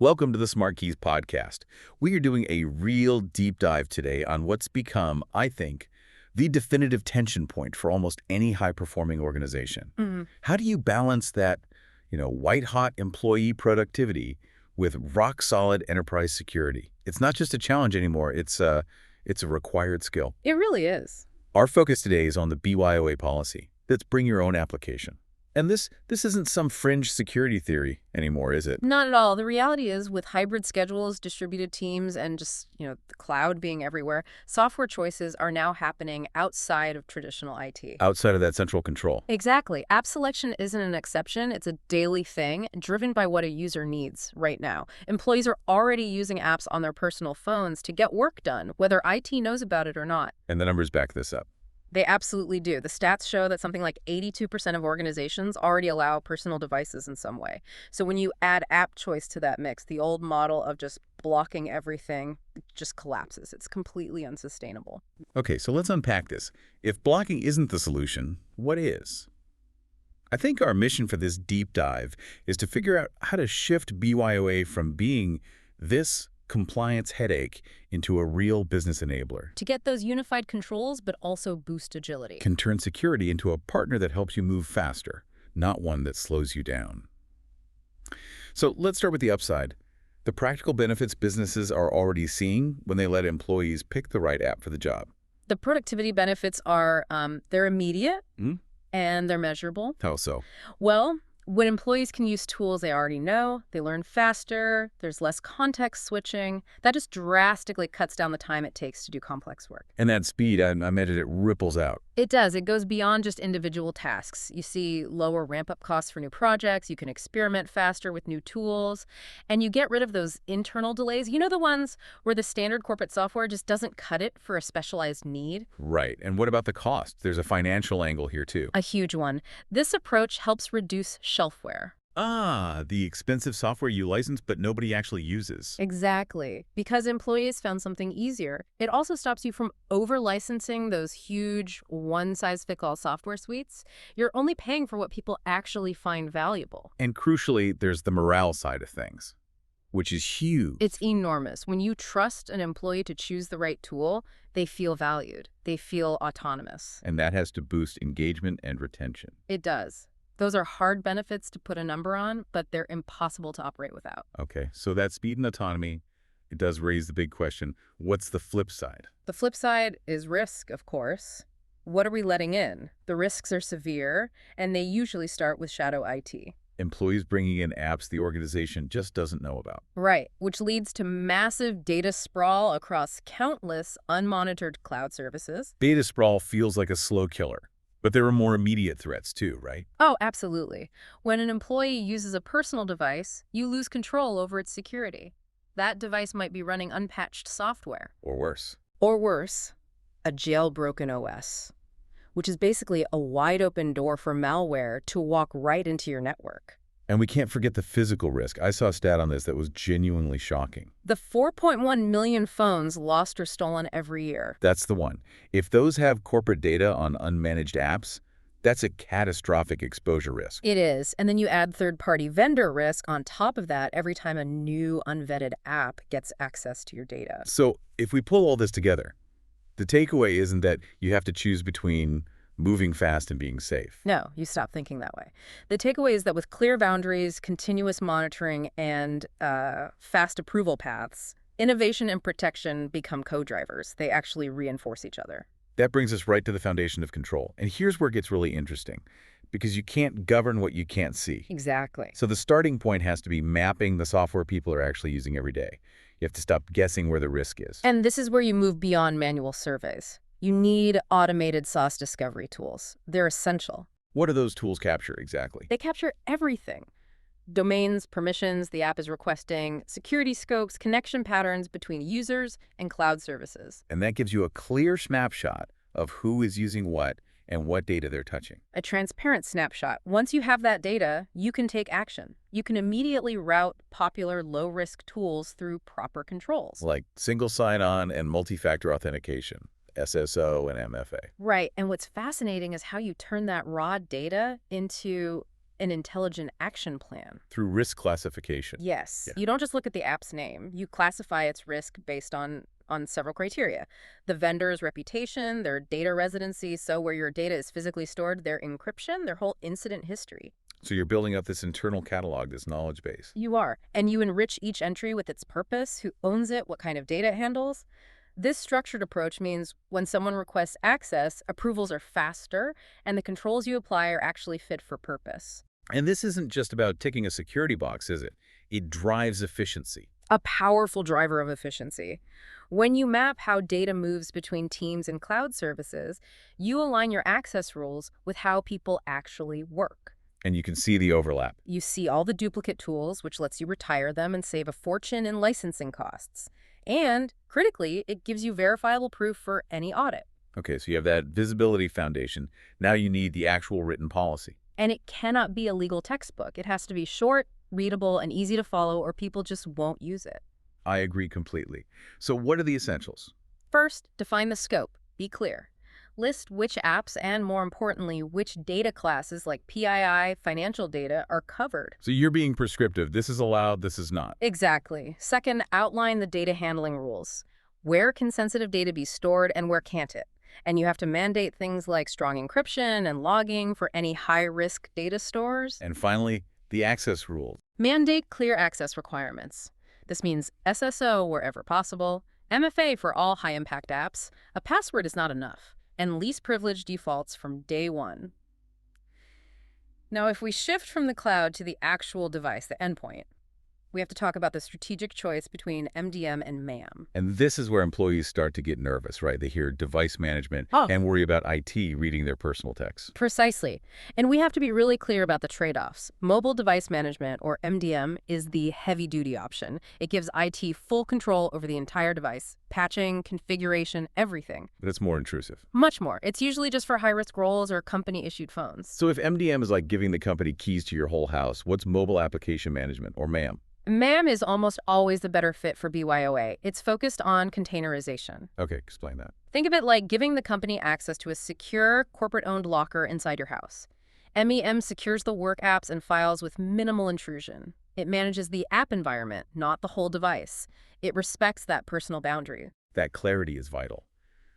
Welcome to the SmartKeys podcast. We are doing a real deep dive today on what's become, I think, the definitive tension point for almost any high-performing organization. How do you balance that, white-hot employee productivity with rock-solid enterprise security? It's not just a challenge anymore. It's a required skill. It really is. Our focus today is on the BYOA policy. That's bring your own application. And this isn't some fringe security theory anymore, is it? Not at all. The reality is, with hybrid schedules, distributed teams, and just, the cloud being everywhere, software choices are now happening outside of traditional IT. Outside of that central control. Exactly. App selection isn't an exception. It's a daily thing, driven by what a user needs right now. Employees are already using apps on their personal phones to get work done, whether IT knows about it or not. And the numbers back this up. They absolutely do. The stats show that something like 82% of organizations already allow personal devices in some way. So when you add app choice to that mix, the old model of just blocking everything just collapses. It's completely unsustainable. Okay, so let's unpack this. If blocking isn't the solution, what is? I think our mission for this deep dive is to figure out how to shift BYOA from being this compliance headache into a real business enabler. To get those unified controls, but also boost agility. Can turn security into a partner that helps you move faster, not one that slows you down. So let's start with the upside. The practical benefits businesses are already seeing when they let employees pick the right app for the job. The productivity benefits are, they're immediate and they're measurable. How so? Well, when employees can use tools they already know, they learn faster, there's less context switching. That just drastically cuts down the time it takes to do complex work. And that speed, I imagine it ripples out. It does. It goes beyond just individual tasks. You see lower ramp-up costs for new projects, you can experiment faster with new tools, and you get rid of those internal delays. You know, the ones where the standard corporate software just doesn't cut it for a specialized need? Right. And what about the cost? There's a financial angle here too. A huge one. This approach helps reduce shelfware. The expensive software you license but nobody actually uses. Exactly. Because employees found something easier. It also stops you from over-licensing those huge one-size-fits-all software suites. You're only paying for what people actually find valuable. And crucially, there's the morale side of things, which is huge. It's enormous. When you trust an employee to choose the right tool, they feel valued. They feel autonomous. And that has to boost engagement and retention. It does. Those are hard benefits to put a number on, but they're impossible to operate without. Okay, so that speed and autonomy, it does raise the big question. What's the flip side? The flip side is risk, of course. What are we letting in? The risks are severe, and they usually start with shadow IT. Employees bringing in apps the organization just doesn't know about. Right, which leads to massive data sprawl across countless unmonitored cloud services. Data sprawl feels like a slow killer. But there are more immediate threats too, right? Oh, absolutely. When an employee uses a personal device, you lose control over its security. That device might be running unpatched software. Or worse. Or worse, a jailbroken OS, which is basically a wide-open door for malware to walk right into your network. And we can't forget the physical risk. I saw a stat on this that was genuinely shocking. The 4.1 million phones lost or stolen every year. That's the one. If those have corporate data on unmanaged apps, that's a catastrophic exposure risk. It is. And then you add third-party vendor risk on top of that every time a new unvetted app gets access to your data. So if we pull all this together, the takeaway isn't that you have to choose between moving fast and being safe. No, you stop thinking that way. The takeaway is that with clear boundaries, continuous monitoring, and fast approval paths, innovation and protection become co-drivers. They actually reinforce each other. That brings us right to the foundation of control. And here's where it gets really interesting, because you can't govern what you can't see. Exactly. So the starting point has to be mapping the software people are actually using every day. You have to stop guessing where the risk is. And this is where you move beyond manual surveys. You need automated SaaS discovery tools. They're essential. What do those tools capture exactly? They capture everything. Domains, permissions the app is requesting, security scopes, connection patterns between users and cloud services. And that gives you a clear snapshot of who is using what and what data they're touching. A transparent snapshot. Once you have that data, you can take action. You can immediately route popular low-risk tools through proper controls. Like single sign-on and multi-factor authentication. SSO and MFA. Right. And what's fascinating is how you turn that raw data into an intelligent action plan. Through risk classification. Yes. Yeah. You don't just look at the app's name. You classify its risk based on several criteria. The vendor's reputation, their data residency, so where your data is physically stored, their encryption, their whole incident history. So you're building up this internal catalog, this knowledge base. You are. And you enrich each entry with its purpose, who owns it, what kind of data it handles. This structured approach means when someone requests access, approvals are faster, and the controls you apply are actually fit for purpose. And this isn't just about ticking a security box, is it? It drives efficiency. A powerful driver of efficiency. When you map how data moves between teams and cloud services, you align your access rules with how people actually work. And you can see the overlap. You see all the duplicate tools, which lets you retire them and save a fortune in licensing costs. And, critically, it gives you verifiable proof for any audit. Okay, so you have that visibility foundation. Now you need the actual written policy. And it cannot be a legal textbook. It has to be short, readable, and easy to follow, or people just won't use it. I agree completely. So what are the essentials? First, define the scope. Be clear. List which apps and, more importantly, which data classes like PII, financial data, are covered. So you're being prescriptive. This is allowed, this is not. Exactly. Second, outline the data handling rules. Where can sensitive data be stored and where can't it? And you have to mandate things like strong encryption and logging for any high-risk data stores. And finally, the access rules. Mandate clear access requirements. This means SSO wherever possible, MFA for all high-impact apps. A password is not enough, and least privilege defaults from day one. Now, if we shift from the cloud to the actual device, the endpoint, we have to talk about the strategic choice between MDM and MAM. And this is where employees start to get nervous, right? They hear device management and worry about IT reading their personal texts. Precisely. And we have to be really clear about the trade-offs. Mobile device management, or MDM, is the heavy-duty option. It gives IT full control over the entire device, patching, configuration, everything. But it's more intrusive. Much more. It's usually just for high-risk roles or company-issued phones. So if MDM is like giving the company keys to your whole house, what's mobile application management, or MAM? MAM is almost always the better fit for BYOA. It's focused on containerization. Okay, explain that. Think of it like giving the company access to a secure, corporate-owned locker inside your house. MEM secures the work apps and files with minimal intrusion. It manages the app environment, not the whole device. It respects that personal boundary. That clarity is vital.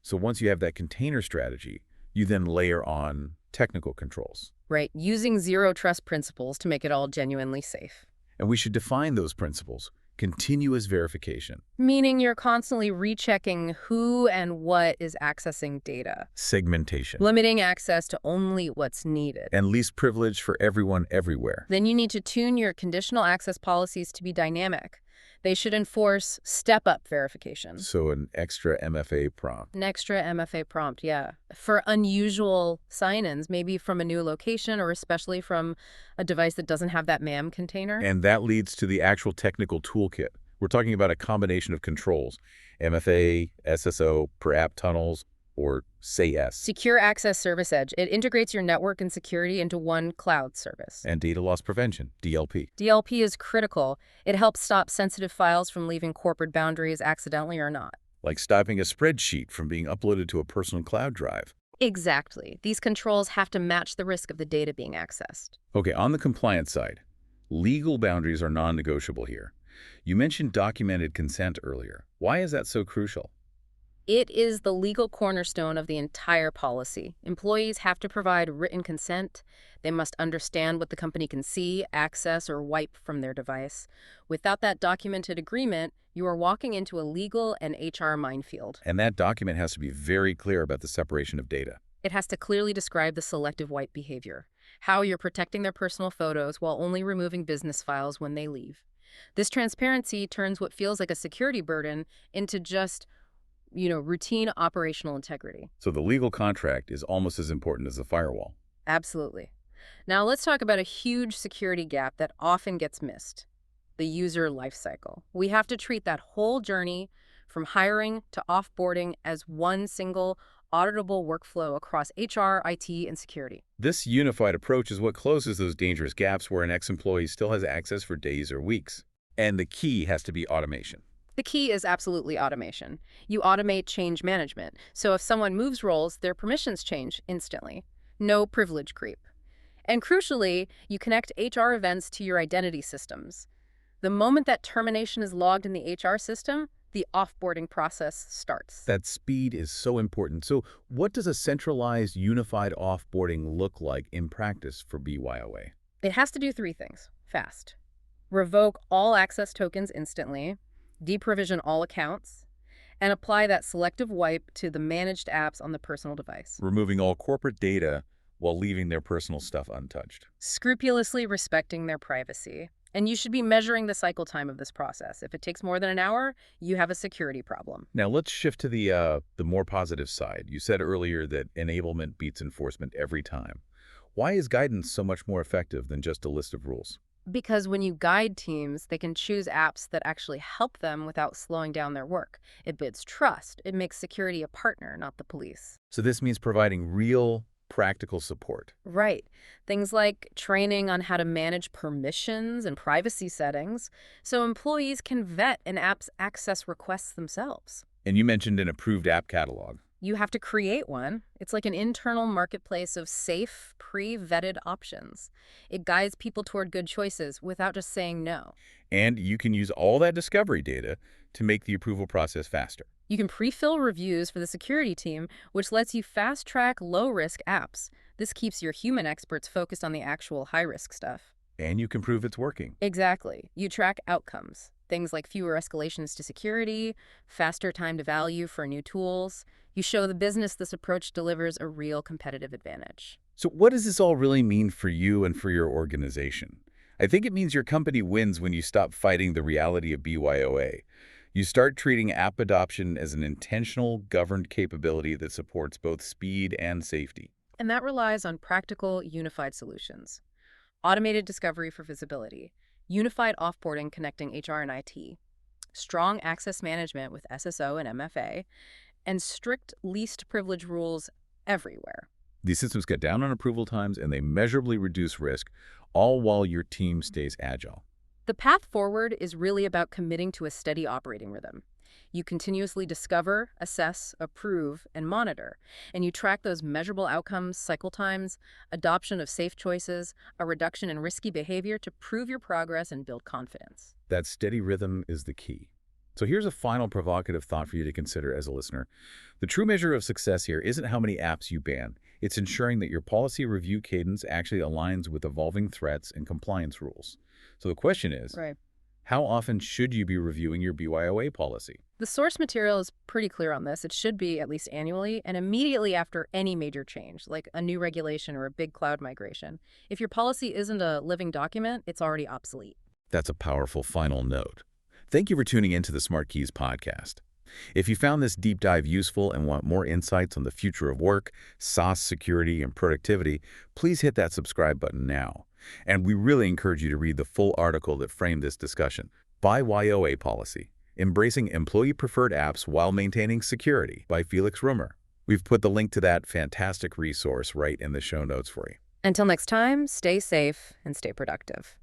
So once you have that container strategy, you then layer on technical controls. Right, using zero-trust principles to make it all genuinely safe. And we should define those principles. Continuous verification. Meaning you're constantly rechecking who and what is accessing data. Segmentation. Limiting access to only what's needed. And least privilege for everyone everywhere. Then you need to tune your conditional access policies to be dynamic. They should enforce step-up verification. So an extra MFA prompt. An extra MFA prompt, yeah. For unusual sign-ins, maybe from a new location or especially from a device that doesn't have that MAM container. And that leads to the actual technical toolkit. We're talking about a combination of controls. MFA, SSO, per app tunnels, or SAYS. Secure Access Service Edge. It integrates your network and security into one cloud service. And data loss prevention, DLP. DLP is critical. It helps stop sensitive files from leaving corporate boundaries accidentally or not. Like stopping a spreadsheet from being uploaded to a personal cloud drive. Exactly. These controls have to match the risk of the data being accessed. Okay, on the compliance side, legal boundaries are non-negotiable here. You mentioned documented consent earlier. Why is that so crucial? It is the legal cornerstone of the entire policy. Employees have to provide written consent. They must understand what the company can see, access, or wipe from their device. Without that documented agreement, you are walking into a legal and HR minefield. And that document has to be very clear about the separation of data. It has to clearly describe the selective wipe behavior, how you're protecting their personal photos while only removing business files when they leave. This transparency turns what feels like a security burden into just routine operational integrity. So the legal contract is almost as important as the firewall. Absolutely. Now let's talk about a huge security gap that often gets missed, the user lifecycle. We have to treat that whole journey from hiring to offboarding as one single auditable workflow across HR, IT, and security. This unified approach is what closes those dangerous gaps where an ex-employee still has access for days or weeks. And the key has to be automation. The key is absolutely automation. You automate change management. So if someone moves roles, their permissions change instantly. No privilege creep. And crucially, you connect HR events to your identity systems. The moment that termination is logged in the HR system, the offboarding process starts. That speed is so important. So what does a centralized, unified offboarding look like in practice for BYOA? It has to do three things fast. Revoke all access tokens instantly, deprovision all accounts, and apply that selective wipe to the managed apps on the personal device. Removing all corporate data while leaving their personal stuff untouched. Scrupulously respecting their privacy. And you should be measuring the cycle time of this process. If it takes more than an hour, you have a security problem. Now let's shift to the more positive side. You said earlier that enablement beats enforcement every time. Why is guidance so much more effective than just a list of rules? Because when you guide teams, they can choose apps that actually help them without slowing down their work. It builds trust. It makes security a partner, not the police. So this means providing real, practical support. Right. Things like training on how to manage permissions and privacy settings so employees can vet an app's access requests themselves. And you mentioned an approved app catalog. You have to create one. It's like an internal marketplace of safe, pre-vetted options. It guides people toward good choices without just saying no. And you can use all that discovery data to make the approval process faster. You can pre-fill reviews for the security team, which lets you fast-track low-risk apps. This keeps your human experts focused on the actual high-risk stuff. And you can prove it's working. Exactly. You track outcomes. Things like fewer escalations to security, faster time to value for new tools. You show the business this approach delivers a real competitive advantage. So what does this all really mean for you and for your organization? I think it means your company wins when you stop fighting the reality of BYOA. You start treating app adoption as an intentional, governed capability that supports both speed and safety. And that relies on practical, unified solutions. Automated discovery for visibility, unified offboarding connecting HR and IT, strong access management with SSO and MFA, and strict least privilege rules everywhere. These systems cut down on approval times and they measurably reduce risk, all while your team stays agile. The path forward is really about committing to a steady operating rhythm. You continuously discover, assess, approve, and monitor, and you track those measurable outcomes, cycle times, adoption of safe choices, a reduction in risky behavior to prove your progress and build confidence. That steady rhythm is the key. So here's a final provocative thought for you to consider as a listener. The true measure of success here isn't how many apps you ban. It's ensuring that your policy review cadence actually aligns with evolving threats and compliance rules. So the question is, Right. how often should you be reviewing your BYOA policy? The source material is pretty clear on this. It should be at least annually and immediately after any major change, like a new regulation or a big cloud migration. If your policy isn't a living document, it's already obsolete. That's a powerful final note. Thank you for tuning into the SmartKeys podcast. If you found this deep dive useful and want more insights on the future of work, SaaS security, and productivity, please hit that subscribe button now. And we really encourage you to read the full article that framed this discussion. BYOA Policy, Embracing Employee-Preferred Apps While Maintaining Security by Felix Römer. We've put the link to that fantastic resource right in the show notes for you. Until next time, stay safe and stay productive.